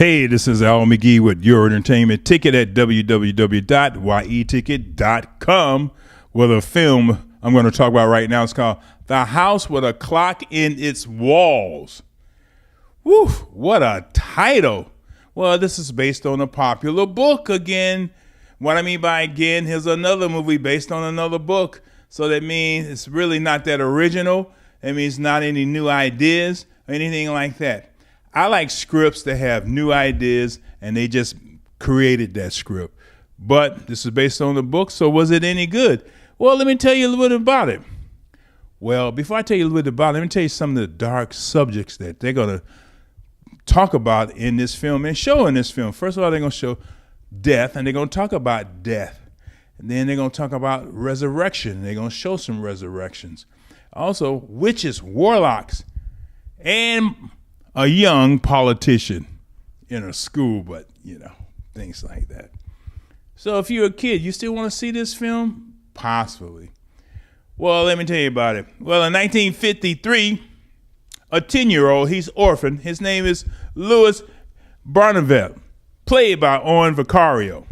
Hey, this is Al McGee with your entertainment ticket at www.yeticket.com. Well, the film I'm going to talk about right now is called The House with a Clock in Its Walls. Woo, what a title. Well, this is based on a popular book again. What I mean by again, here's another movie based on another book. So that means it's really not that original. It means not any new ideas or anything like that. I like scripts that have new ideas and they just created that script. But this is based on the book, so was it any good? Well, let me tell you a little bit about it. Well, before I tell you a little bit about it, let me tell you some of the dark subjects that they're going to talk about in this film and show in this film. First of all, they're going to show death, and they're going to talk about death. And then they're going to talk about resurrection. They're going to show some resurrections. Also, witches, warlocks, and a young politician in a school, but, things like that. So if you're a kid, you still want to see this film? Possibly. Well, let me tell you about it. Well, in 1953, a 10-year-old, he's orphaned. His name is Louis Barnevelt, played by Owen Vaccaro.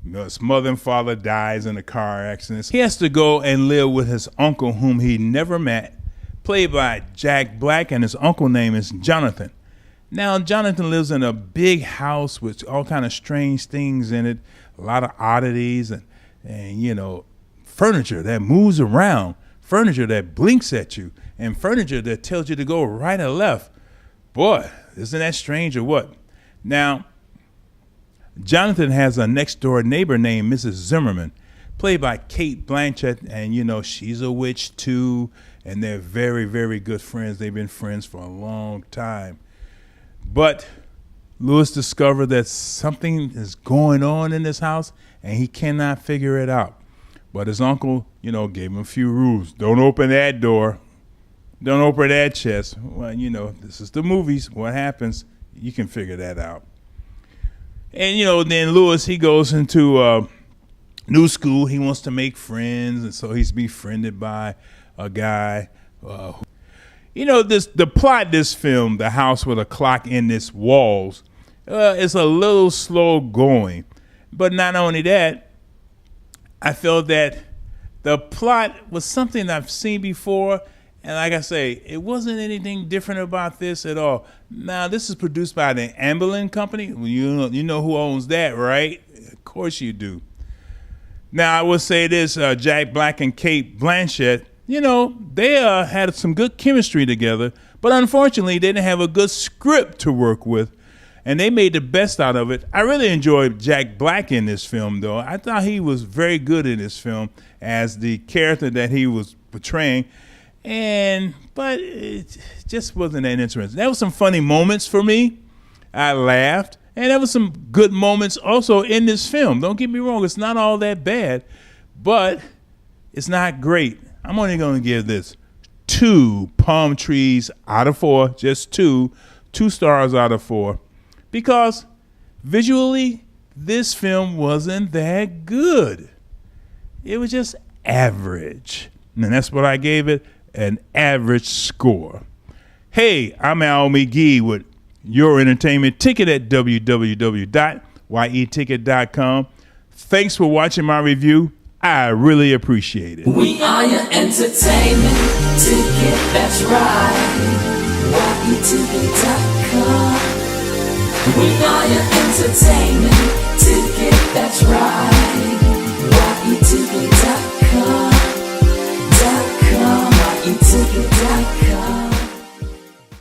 His mother and father dies in a car accident. He has to go and live with his uncle, whom he never met, played by Jack Black, and his uncle name is Jonathan. Now, Jonathan lives in a big house with all kind of strange things in it, a lot of oddities and furniture that moves around, furniture that blinks at you, and furniture that tells you to go right or left. Boy, isn't that strange or what? Now, Jonathan has a next-door neighbor named Mrs. Zimmerman, played by Cate Blanchett, and she's a witch too. And they're very, very good friends. They've been friends for a long time. But Louis discovered that something is going on in this house, and he cannot figure it out. But his uncle, gave him a few rules. Don't open that door. Don't open that chest. Well, this is the movies. What happens, you can figure that out. And, then Louis, he goes into new school. He wants to make friends, and so he's befriended by a guy. The plot of this film, The House with a Clock in Its Walls, is a little slow going. But not only that, I felt that the plot was something I've seen before, and like I say, it wasn't anything different about this at all. Now, this is produced by the Amblin Company. Well, you know who owns that, right? Of course you do. Now, I will say this, Jack Black and Cate Blanchett, they had some good chemistry together, but unfortunately, they didn't have a good script to work with, and they made the best out of it. I really enjoyed Jack Black in this film, though. I thought he was very good in this film as the character that he was portraying, but it just wasn't that interesting. There were some funny moments for me. I laughed, and there were some good moments also in this film. Don't get me wrong, it's not all that bad, but it's not great. I'm only going to give this 2 palm trees out of 4, just 2 stars out of 4, because visually, this film wasn't that good. It was just average. And that's what I gave it, an average score. Hey, I'm Al McGee with your entertainment ticket at www.yeticket.com. Thanks for watching my review. I really appreciate it. We are your entertainment ticket, that's right. YETicket.com. We are your entertainment ticket, that's right. YETicket.com. YETicket.com.